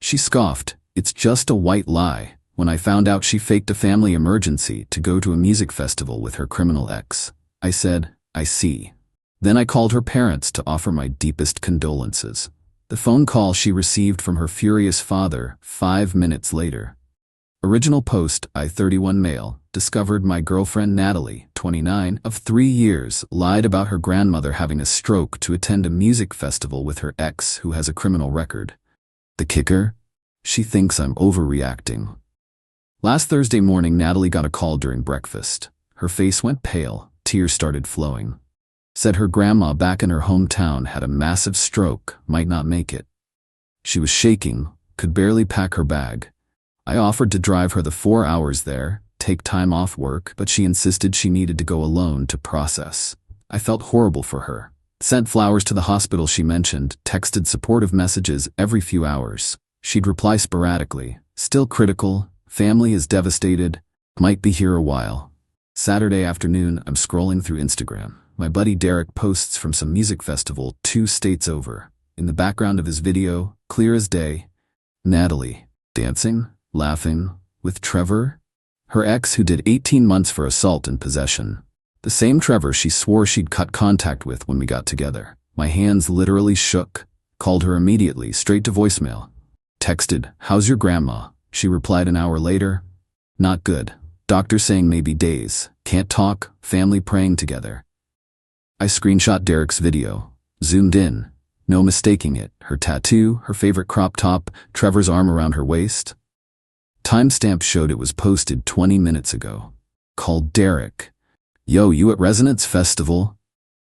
She scoffed, "It's just a white lie," when I found out she faked a family emergency to go to a music festival with her criminal ex. I said, "I see." Then I called her parents to offer my deepest condolences. The phone call she received from her furious father 5 minutes later. Original post, I-31 male, discovered my girlfriend Natalie, 29, of 3 years, lied about her grandmother having a stroke to attend a music festival with her ex who has a criminal record. The kicker? She thinks I'm overreacting. Last Thursday morning, Natalie got a call during breakfast. Her face went pale, tears started flowing. Said her grandma back in her hometown had a massive stroke, might not make it. She was shaking, could barely pack her bag. I offered to drive her the 4 hours there, take time off work, but she insisted she needed to go alone to process. I felt horrible for her. Sent flowers to the hospital she mentioned, texted supportive messages every few hours. She'd reply sporadically, "Still critical, family is devastated, might be here a while." Saturday afternoon, I'm scrolling through Instagram. My buddy Derek posts from some music festival 2 states over. In the background of his video, clear as day, Natalie, dancing, laughing, with Trevor, her ex who did 18 months for assault and possession. The same Trevor she swore she'd cut contact with when we got together. My hands literally shook. Called her immediately, straight to voicemail. Texted, "How's your grandma?" She replied an hour later, "Not good. Doctor saying maybe days. Can't talk, family praying together." I screenshot Derek's video, zoomed in, no mistaking it, her tattoo, her favorite crop top, Trevor's arm around her waist. Timestamp showed it was posted 20 minutes ago. Called Derek. "Yo, you at Resonance Festival?"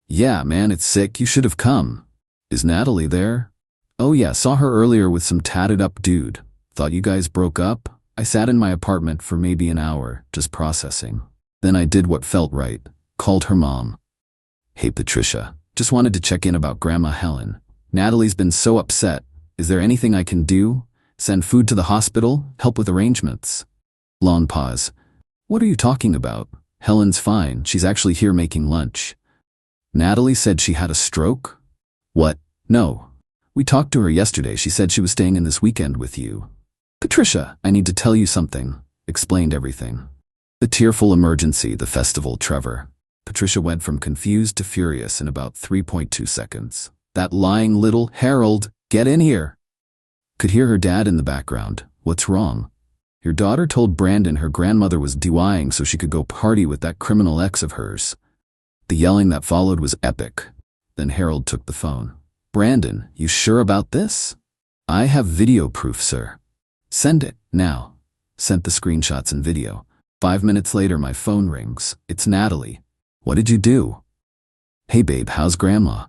"Yeah, man, it's sick, you should have come." "Is Natalie there?" "Oh yeah, saw her earlier with some tatted up dude. Thought you guys broke up?" I sat in my apartment for maybe an hour, just processing. Then I did what felt right, called her mom. "Hey Patricia, just wanted to check in about Grandma Helen. Natalie's been so upset. Is there anything I can do? Send food to the hospital? Help with arrangements?" Long pause. "What are you talking about? Helen's fine, she's actually here making lunch." "Natalie said she had a stroke?" "What? No. We talked to her yesterday, she said she was staying in this weekend with you." "Patricia, I need to tell you something." Explained everything. The tearful emergency, the festival, Trevor. Patricia went from confused to furious in about 3.2 seconds. "That lying little Harold, get in here." Could hear her dad in the background. "What's wrong?" "Your daughter told Brandon her grandmother was DUIing so she could go party with that criminal ex of hers." The yelling that followed was epic. Then Harold took the phone. "Brandon, you sure about this?" "I have video proof, sir." "Send it, now." Sent the screenshots and video. 5 minutes later, my phone rings. It's Natalie. "What did you do?" "Hey babe, how's grandma?"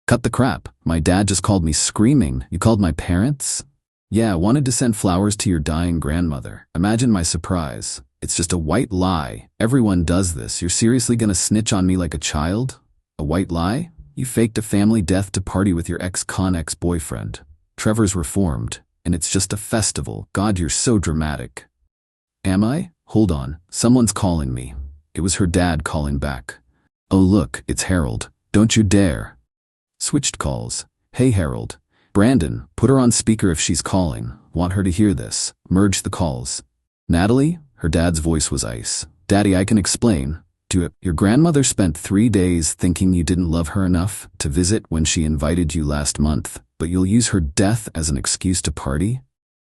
"Cut the crap. My dad just called me screaming. You called my parents?" "Yeah, wanted to send flowers to your dying grandmother." Imagine my surprise. "It's just a white lie. Everyone does this. You're seriously gonna snitch on me like a child? A white lie? You faked a family death to party with your ex-con ex-boyfriend. Trevor's reformed, and it's just a festival. God, you're so dramatic." "Am I? Hold on. Someone's calling me." It was her dad calling back. "Oh look, it's Harold. Don't you dare." Switched calls. "Hey Harold. Brandon, put her on speaker if she's calling. Want her to hear this." Merged the calls. "Natalie?" Her dad's voice was ice. "Daddy, I can explain. Do it. Your grandmother spent 3 days thinking you didn't love her enough to visit when she invited you last month, but you'll use her death as an excuse to party?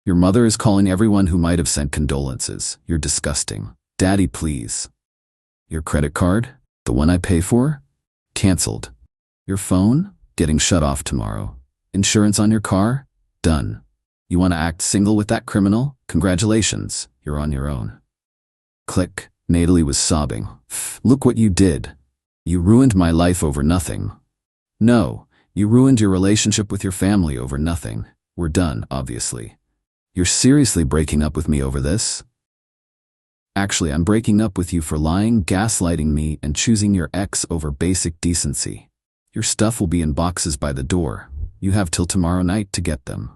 Your mother is calling everyone who might have sent condolences. You're disgusting. Daddy, please." "Your credit card? The one I pay for? Cancelled. Your phone? Getting shut off tomorrow. Insurance on your car? Done. You want to act single with that criminal? Congratulations, you're on your own." Click. Natalie was sobbing. "Look what you did. You ruined my life over nothing." "No, you ruined your relationship with your family over nothing. We're done, obviously." "You're seriously breaking up with me over this?" "Actually, I'm breaking up with you for lying, gaslighting me, and choosing your ex over basic decency. Your stuff will be in boxes by the door. You have till tomorrow night to get them."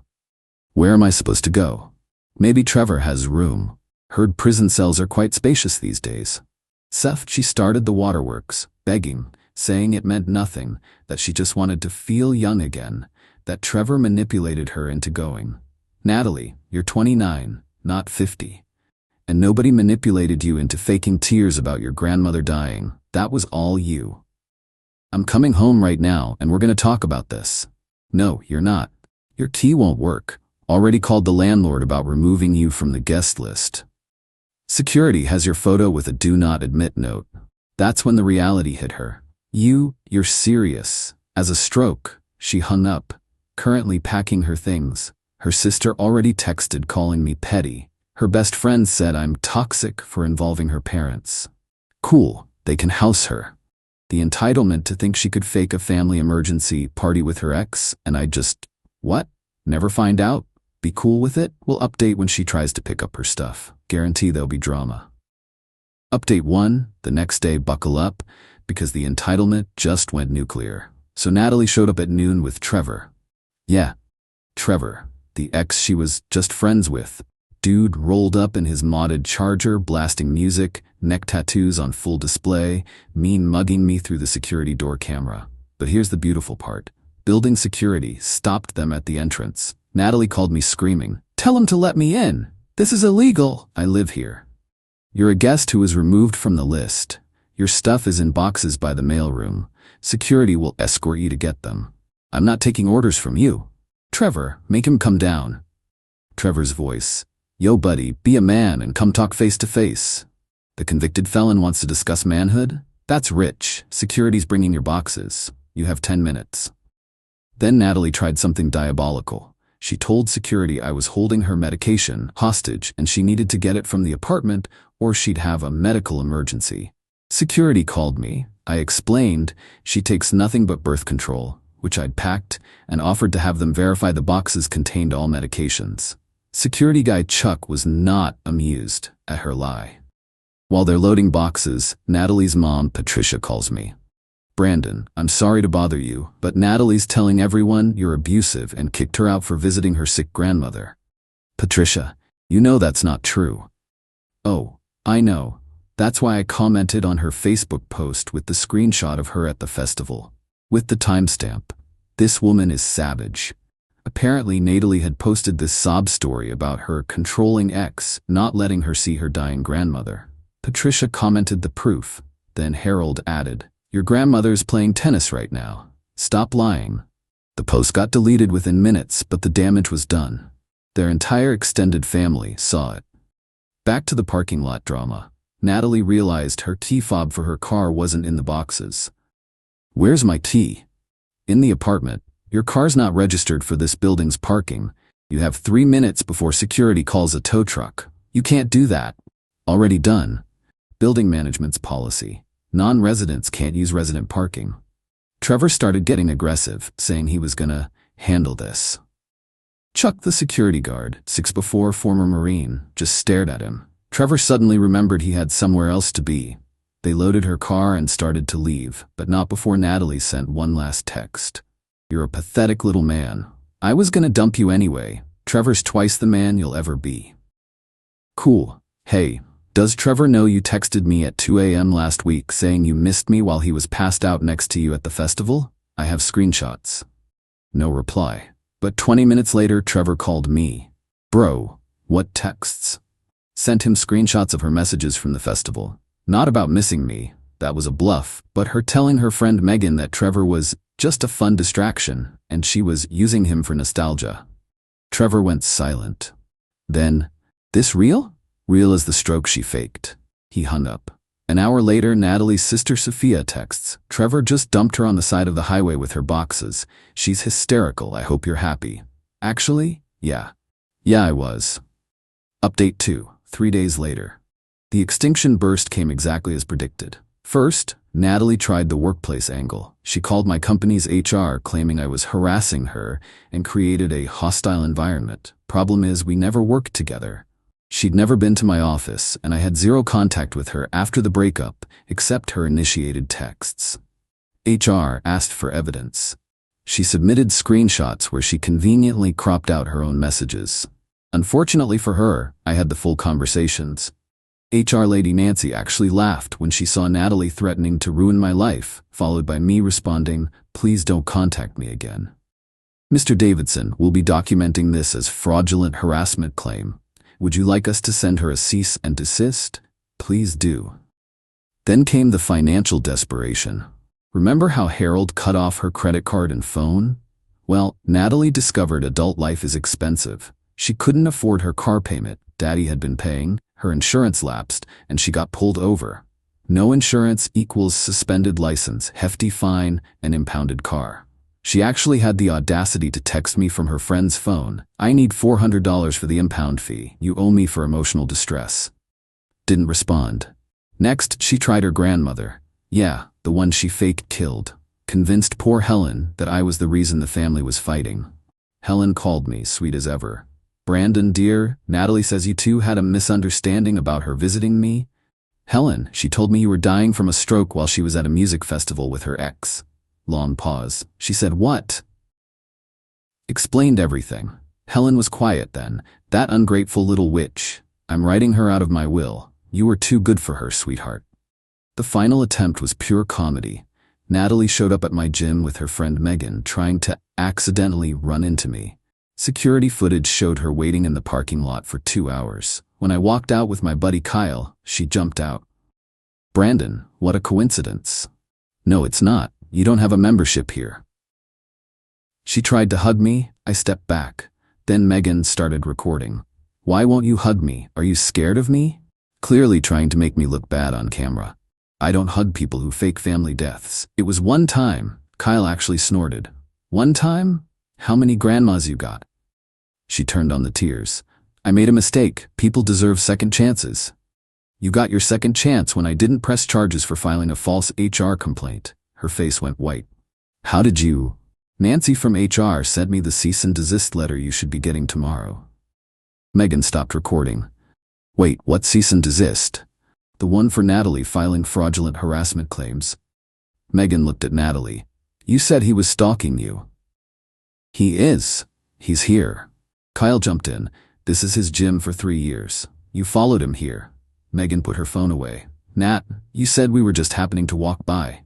"Where am I supposed to go?" "Maybe Trevor has room. Heard prison cells are quite spacious these days." Seth, she started the waterworks, begging, saying it meant nothing, that she just wanted to feel young again, that Trevor manipulated her into going. Natalie, you're 29, not 50. And nobody manipulated you into faking tears about your grandmother dying. That was all you. I'm coming home right now and we're gonna talk about this. No, you're not. Your key won't work. Already called the landlord about removing you from the guest list. Security has your photo with a do not admit note. That's when the reality hit her. You're serious. As a stroke, she hung up, currently packing her things. Her sister already texted calling me petty. Her best friend said I'm toxic for involving her parents. Cool, they can house her. The entitlement to think she could fake a family emergency party with her ex, and I just, what? Never find out? Be cool with it? We'll update when she tries to pick up her stuff. Guarantee there'll be drama. Update 1, the next day buckle up, because the entitlement just went nuclear. So Natalie showed up at noon with Trevor. Yeah, Trevor, the ex she was just friends with. Dude rolled up in his modded Charger, blasting music, neck tattoos on full display, mean mugging me through the security door camera. But here's the beautiful part. Building security stopped them at the entrance. Natalie called me screaming, "Tell him to let me in. This is illegal. I live here. You're a guest who was removed from the list. Your stuff is in boxes by the mailroom. Security will escort you to get them. I'm not taking orders from you. Trevor, make him come down." Trevor's voice. "Yo buddy, be a man and come talk face to face. The convicted felon wants to discuss manhood? That's rich. Security's bringing your boxes. You have 10 minutes. Then Natalie tried something diabolical. She told security I was holding her medication hostage and she needed to get it from the apartment or she'd have a medical emergency. Security called me. I explained she takes nothing but birth control, which I'd packed, and offered to have them verify the boxes contained all medications. Security guy Chuck was not amused at her lie. While they're loading boxes, Natalie's mom, Patricia, calls me. "Brandon, I'm sorry to bother you, but Natalie's telling everyone you're abusive and kicked her out for visiting her sick grandmother." "Patricia, you know that's not true." "Oh, I know. That's why I commented on her Facebook post with the screenshot of her at the festival. With the timestamp. This woman is savage." Apparently, Natalie had posted this sob story about her controlling ex not letting her see her dying grandmother. Patricia commented the proof. Then Harold added, "Your grandmother's playing tennis right now. Stop lying." The post got deleted within minutes, but the damage was done. Their entire extended family saw it. Back to the parking lot drama. Natalie realized her key fob for her car wasn't in the boxes. "Where's my key?" "In the apartment. Your car's not registered for this building's parking. You have 3 minutes before security calls a tow truck. You can't do that." "Already done. Building management's policy. Non-residents can't use resident parking." Trevor started getting aggressive, saying he was gonna handle this. Chuck, the security guard, 6'4" former Marine, just stared at him. Trevor suddenly remembered he had somewhere else to be. They loaded her car and started to leave, but not before Natalie sent one last text. "You're a pathetic little man. I was gonna dump you anyway. Trevor's twice the man you'll ever be." "Cool. Hey, does Trevor know you texted me at 2 a.m. last week saying you missed me while he was passed out next to you at the festival? I have screenshots." No reply. But 20 minutes later, Trevor called me. "Bro, what texts?" Sent him screenshots of her messages from the festival. Not about missing me, that was a bluff, but her telling her friend Megan that Trevor was just a fun distraction and she was using him for nostalgia. Trevor went silent. Then, "This real?" Real as the stroke she faked. He hung up. An hour later, Natalie's sister Sophia texts, "Trevor just dumped her on the side of the highway with her boxes. She's hysterical, I hope you're happy." "Actually, yeah. Yeah, I was." Update 2, 3 days later. The extinction burst came exactly as predicted. First, Natalie tried the workplace angle. She called my company's HR claiming I was harassing her and created a hostile environment. Problem is, we never worked together. She'd never been to my office, and I had zero contact with her after the breakup, except her initiated texts. HR asked for evidence. She submitted screenshots where she conveniently cropped out her own messages. Unfortunately for her, I had the full conversations. HR Lady Nancy actually laughed when she saw Natalie threatening to ruin my life, followed by me responding, "Please don't contact me again." Mr. Davidson will be documenting this as fraudulent harassment claim. Would you like us to send her a cease and desist? Please do. Then came the financial desperation. Remember how Harold cut off her credit card and phone? Well, Natalie discovered adult life is expensive. She couldn't afford her car payment Daddy had been paying, her insurance lapsed, and she got pulled over. No insurance equals suspended license, hefty fine, and impounded car. She actually had the audacity to text me from her friend's phone, "I need $400 for the impound fee. You owe me for emotional distress." Didn't respond. Next, she tried her grandmother. Yeah, the one she fake killed. Convinced poor Helen that I was the reason the family was fighting. Helen called me, sweet as ever. "Brandon, dear, Natalie says you two had a misunderstanding about her visiting me." "Helen, she told me you were dying from a stroke while she was at a music festival with her ex." Long pause. She said, "What?" Explained everything. Helen was quiet then. "That ungrateful little witch. I'm writing her out of my will. You were too good for her, sweetheart." The final attempt was pure comedy. Natalie showed up at my gym with her friend Megan, trying to accidentally run into me. Security footage showed her waiting in the parking lot for 2 hours. When I walked out with my buddy Kyle, she jumped out. "Brandon, what a coincidence." "No, it's not. You don't have a membership here." She tried to hug me. I stepped back. Then Megan started recording. "Why won't you hug me? Are you scared of me?" Clearly trying to make me look bad on camera. "I don't hug people who fake family deaths. It was one time." Kyle actually snorted. "One time? How many grandmas you got?" She turned on the tears. "I made a mistake. People deserve second chances." "You got your second chance when I didn't press charges for filing a false HR complaint." Her face went white. "How did you?" "Nancy from HR sent me the cease and desist letter you should be getting tomorrow." Megan stopped recording. "Wait, what cease and desist?" "The one for Natalie filing fraudulent harassment claims." Megan looked at Natalie. "You said he was stalking you." "He is. He's here." Kyle jumped in. "This is his gym for 3 years. You followed him here." Megan put her phone away. "Nat, you said we were just happening to walk by."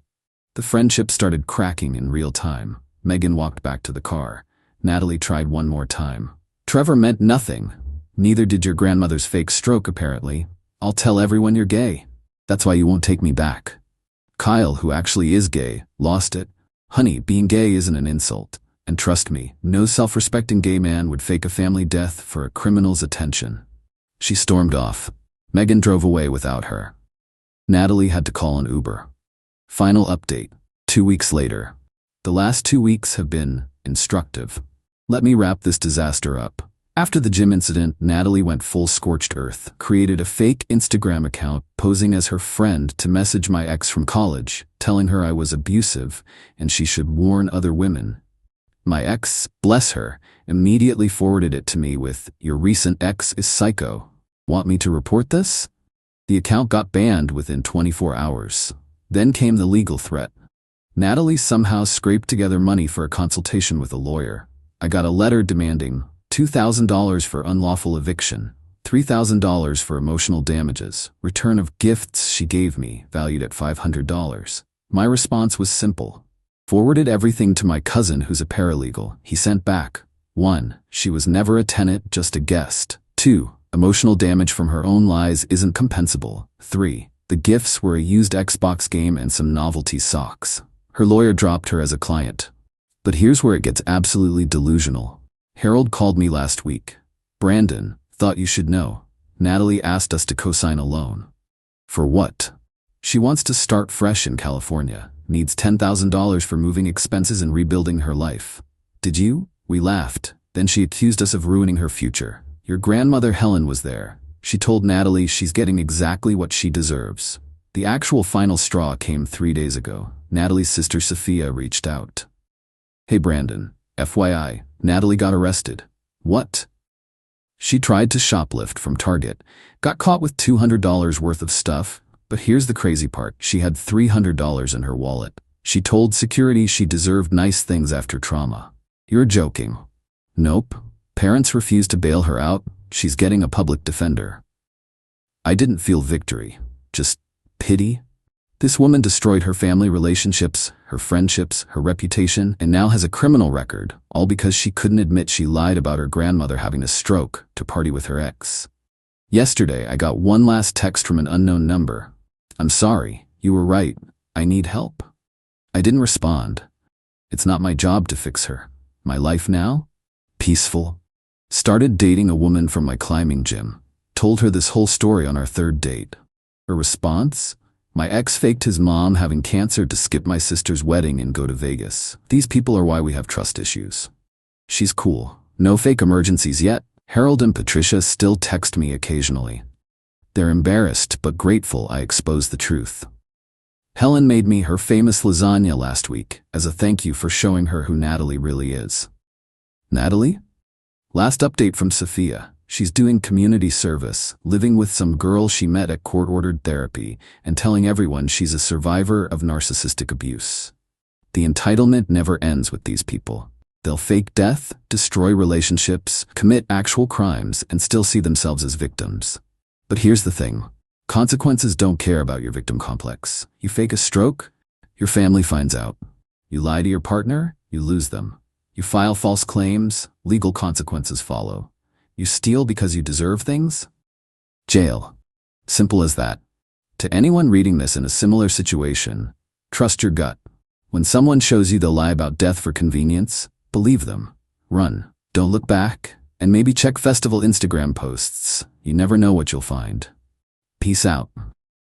The friendship started cracking in real time. Megan walked back to the car. Natalie tried one more time. "Trevor meant nothing. Neither did your grandmother's fake stroke, apparently. I'll tell everyone you're gay. That's why you won't take me back." Kyle, who actually is gay, lost it. "Honey, being gay isn't an insult. And trust me, no self-respecting gay man would fake a family death for a criminal's attention." She stormed off. Megan drove away without her. Natalie had to call an Uber. Final update. 2 weeks later. The last 2 weeks have been instructive. Let me wrap this disaster up. After the gym incident, Natalie went full scorched earth, created a fake Instagram account posing as her friend to message my ex from college, telling her I was abusive and she should warn other women. My ex, bless her, immediately forwarded it to me with, "Your recent ex is psycho. Want me to report this?" The account got banned within 24 hours. Then came the legal threat. Natalie somehow scraped together money for a consultation with a lawyer. I got a letter demanding $2,000 for unlawful eviction, $3,000 for emotional damages, return of gifts she gave me, valued at $500. My response was simple. Forwarded everything to my cousin who's a paralegal. He sent back: 1. She was never a tenant, just a guest. 2. Emotional damage from her own lies isn't compensable. 3. The gifts were a used Xbox game and some novelty socks. Her lawyer dropped her as a client. But here's where it gets absolutely delusional. Harold called me last week. "Brandon, thought you should know. Natalie asked us to co-sign a loan." "For what?" "She wants to start fresh in California. Needs $10,000 for moving expenses and rebuilding her life." "Did you?" We laughed. Then she accused us of ruining her future. "Your grandmother Helen was there. She told Natalie she's getting exactly what she deserves." The actual final straw came 3 days ago. Natalie's sister Sophia reached out. "Hey Brandon, FYI, Natalie got arrested." "What?" "She tried to shoplift from Target. Got caught with $200 worth of stuff. But here's the crazy part. She had $300 in her wallet. She told security she deserved nice things after trauma." "You're joking." "Nope. Parents refused to bail her out. She's getting a public defender." I didn't feel victory, just pity. This woman destroyed her family relationships, her friendships, her reputation, and now has a criminal record, all because she couldn't admit she lied about her grandmother having a stroke to party with her ex. Yesterday, I got one last text from an unknown number. "I'm sorry, you were right. I need help." I didn't respond. It's not my job to fix her. My life now? Peaceful. Started dating a woman from my climbing gym. Told her this whole story on our third date. Her response? My ex faked his mom having cancer to skip my sister's wedding and go to Vegas. These people are why we have trust issues. She's cool. No fake emergencies yet. Harold and Patricia still text me occasionally. They're embarrassed but grateful I exposed the truth. Helen made me her famous lasagna last week as a thank you for showing her who Natalie really is. Natalie? Last update from Sophia. She's doing community service, living with some girl she met at court-ordered therapy, and telling everyone she's a survivor of narcissistic abuse. The entitlement never ends with these people. They'll fake death, destroy relationships, commit actual crimes, and still see themselves as victims. But here's the thing. Consequences don't care about your victim complex. You fake a stroke, your family finds out. You lie to your partner, you lose them. You file false claims, legal consequences follow. You steal because you deserve things? Jail. Simple as that. To anyone reading this in a similar situation, trust your gut. When someone shows you they'll lie about death for convenience, believe them. Run. Don't look back. And maybe check festival Instagram posts. You never know what you'll find. Peace out.